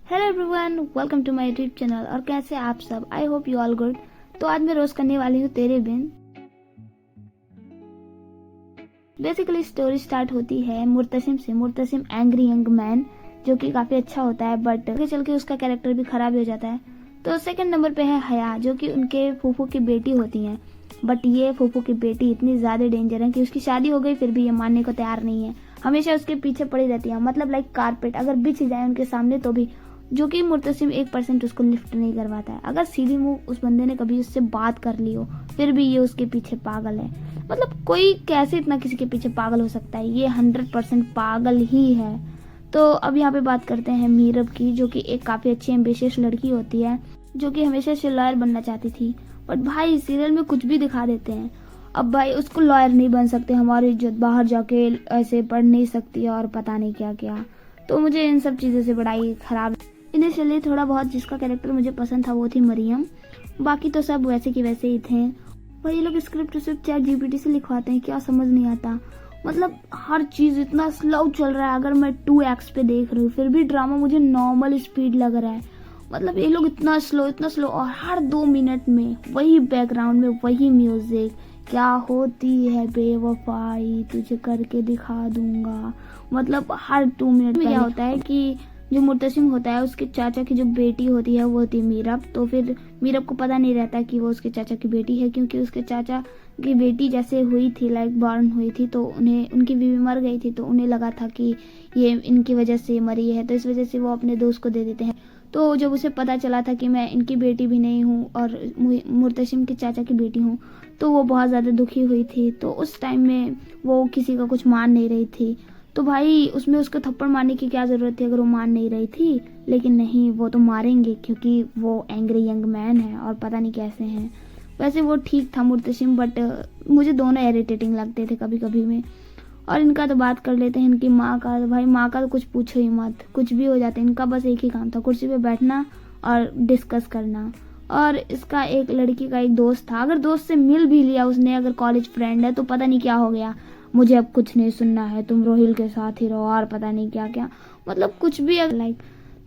Hello everyone, welcome to my YouTube channel. और कैसे आप सब? I hope you all good. तो आज मैं रोज करने वाली हूँ तेरे बिन। बेसिकली स्टोरी स्टार्ट होती है मुर्तसिम से। मुर्तसिम एंग्री यंग मैन जो कि काफी अच्छा होता है, बट आगे चल के उसका कैरेक्टर भी खराब हो जाता है। तो सेकंड नंबर पे है हया, जो कि उनके फूफू की बेटी होती है। बट ये फूफू की बेटी इतनी ज्यादा डेंजर है कि उसकी शादी हो गई फिर भी ये मानने को तैयार नहीं है। हमेशा उसके पीछे पड़ी रहती है, मतलब लाइक कारपेट, अगर बिछ जाए उनके सामने तो भी। जो कि मुर्तसिम 1% उसको लिफ्ट नहीं करवाता है। अगर सीधी मुंह उस बंदे ने कभी उससे बात कर ली हो फिर भी ये उसके पीछे पागल है। मतलब कोई कैसे इतना किसी के पीछे पागल हो सकता है? ये 100% पागल ही है। तो अब यहाँ पे बात करते हैं मीरब की, जो कि एक काफी अच्छी एम्बिशियस लड़की होती है, जो कि हमेशा से लॉयर बनना चाहती थी। बट भाई सीरियल में कुछ भी दिखा देते हैं। अब भाई उसको लॉयर नहीं बन सकते, हमारी इज्जत बाहर जाके ऐसे पढ़ नहीं सकती और पता नहीं क्या क्या। तो मुझे इन सब चीजों से बड़ा ही खराब। इनिशियली थोड़ा बहुत जिसका कैरेक्टर मुझे पसंद था वो थी मरियम, बाकी तो सब वैसे के वैसे ही थे। और ये लोग स्क्रिप्ट सिर्फ चैट जीपीटी से लिखवाते हैं, क्या समझ नहीं आता। मतलब हर चीज इतना स्लो चल रहा है। अगर मैं 2x पे देख रही हूँ फिर भी ड्रामा मुझे नॉर्मल स्पीड लग रहा है। मतलब ये लोग इतना स्लो और हर 2 मिनट में वही बैकग्राउंड में वही म्यूजिक। क्या होती है बेवफाई, तुझे करके दिखा दूंगा। मतलब हर 2 मिनट में क्या होता है कि जो मुर्तसिम होता है उसके चाचा की जो बेटी होती है वो होती है मीरब। तो फिर मीरब को पता नहीं रहता कि वो उसके चाचा की बेटी है, क्योंकि उसके चाचा की बेटी जैसे हुई थी, लाइक बॉर्न हुई थी, तो उन्हें उनकी बीवी मर गई थी। तो उन्हें लगा था कि ये इनकी वजह से मरी है, तो इस वजह से वो अपने दोस्त को दे देते हैं। तो जब उसे पता चला था कि मैं इनकी बेटी भी नहीं हूँ और मुर्तसिम के चाचा की बेटी हूँ, तो वो बहुत ज़्यादा दुखी हुई थी। तो उस टाइम में वो किसी का कुछ मान नहीं रही थी। तो भाई उसमें उसको थप्पड़ मारने की क्या जरूरत थी अगर वो मान नहीं रही थी। लेकिन नहीं, वो तो मारेंगे क्योंकि वो एंग्री यंग मैन है और पता नहीं कैसे हैं। वैसे वो ठीक था मुर्तसिम, बट मुझे दोनों इरिटेटिंग लगते थे कभी कभी में। और इनका तो बात कर लेते हैं इनकी माँ का। भाई माँ का तो कुछ पूछो ही मत, कुछ भी हो जाता है। इनका बस एक ही काम था, कुर्सी पे बैठना और डिस्कस करना। और इसका एक लड़की का एक दोस्त था, अगर दोस्त से मिल भी लिया उसने, अगर कॉलेज फ्रेंड है, तो पता नहीं क्या हो गया, मुझे अब कुछ नहीं सुनना है, तुम रोहिल के साथ ही रहो और पता नहीं क्या क्या। मतलब कुछ भी लाइक।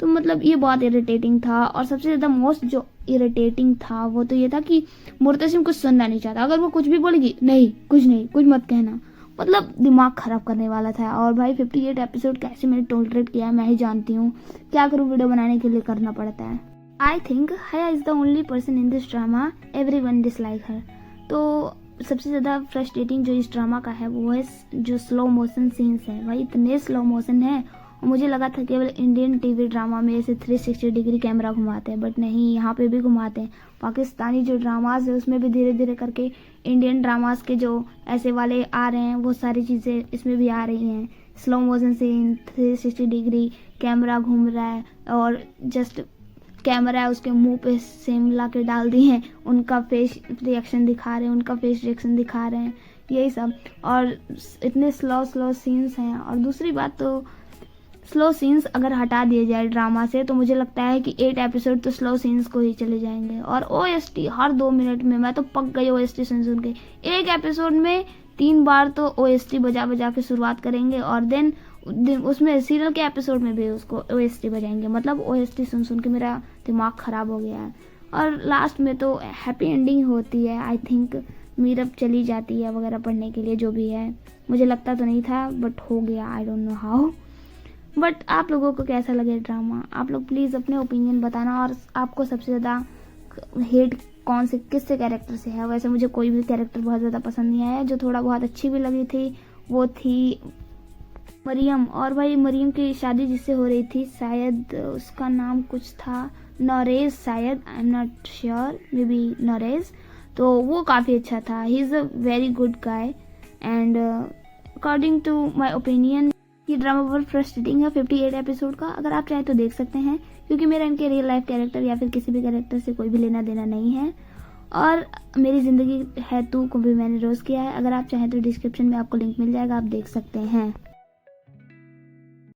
तो मतलब ये बहुत इरिटेटिंग था। और सबसे ज्यादा मोस्ट जो इरिटेटिंग था वो तो ये था कि मुर्तसिम कुछ सुनना नहीं चाहता। अगर वो कुछ भी बोलेगी, नहीं कुछ नहीं, कुछ मत कहना। मतलब दिमाग खराब करने वाला था। और भाई 58 एपिसोड कैसे मैंने टॉलरेट किया है मैं ही जानती हूँ। क्या करूँ, वीडियो बनाने के लिए करना पड़ता है। I think Haya is the only person in this drama everyone dislike her. तो सबसे ज्यादा फ्रस्ट्रेटिंग जो इस ड्रामा का है वो है जो स्लो मोशन सीन्स है। भाई इतने स्लो मोशन है, और मुझे लगा था केवल इंडियन टीवी ड्रामा में ऐसे 360 डिग्री कैमरा घुमाते हैं, बट नहीं, यहाँ पे भी घुमाते हैं। पाकिस्तानी जो ड्रामाज है उसमें भी धीरे धीरे करके इंडियन ड्रामाज के जो ऐसे वाले आ रहे हैं वो सारी चीजें इसमें भी आ रही हैं। Slow motion scene, 360 degree camera घूम रहा है और जस्ट कैमरा है उसके मुंह पे सेम ला के डाल दिए हैं, उनका फेस रिएक्शन दिखा रहे हैं, उनका फेस रिएक्शन दिखा रहे हैं, यही सब। और इतने स्लो सीन्स हैं। और दूसरी बात तो स्लो सीन्स अगर हटा दिए जाए ड्रामा से तो मुझे लगता है कि 8 एपिसोड तो स्लो सीन्स को ही चले जाएंगे। और ओएसटी हर 2 मिनट में, मैं तो पक गई ओएसटी सुन के। एक एपिसोड में 3 बार तो ओएसटी बजा बजा के शुरुआत करेंगे और देन उसमें सीरियल के एपिसोड में भी उसको ओएसटी बजाएंगे। मतलब ओएसटी सुन के मेरा दिमाग खराब हो गया है। और लास्ट में तो हैप्पी एंडिंग होती है। आई थिंक मीरब चली जाती है वगैरह पढ़ने के लिए, जो भी है। मुझे लगता तो नहीं था बट हो गया, I don't know how. But आप लोगों को कैसा लगे ड्रामा? आप लोग प्लीज अपने ओपिनियन बताना। और आपको सबसे ज्यादा हेट कौन से किससे कैरेक्टर से है? वैसे मुझे कोई भी कैरेक्टर बहुत ज्यादा पसंद नहीं आया। जो थोड़ा बहुत अच्छी भी लगी थी वो थी मरियम। और भाई मरियम की शादी जिससे हो रही थी, शायद उसका नाम कुछ था नोरेज, शायद, I am not sure, maybe नोरेज। तो वो काफ़ी अच्छा था। He is a very good guy and according to my opinion ये ड्रामा बहुत फ्रस्ट्रेटिंग है 58 एपिसोड का। अगर आप चाहें तो देख सकते हैं, क्योंकि मेरा इनके रियल लाइफ कैरेक्टर या फिर किसी भी कैरेक्टर से कोई भी लेना देना नहीं है। और मेरी जिंदगी है तू को भी मैंने रोज किया है। अगर आप चाहें तो डिस्क्रिप्शन में आपको लिंक मिल जाएगा, आप देख सकते हैं।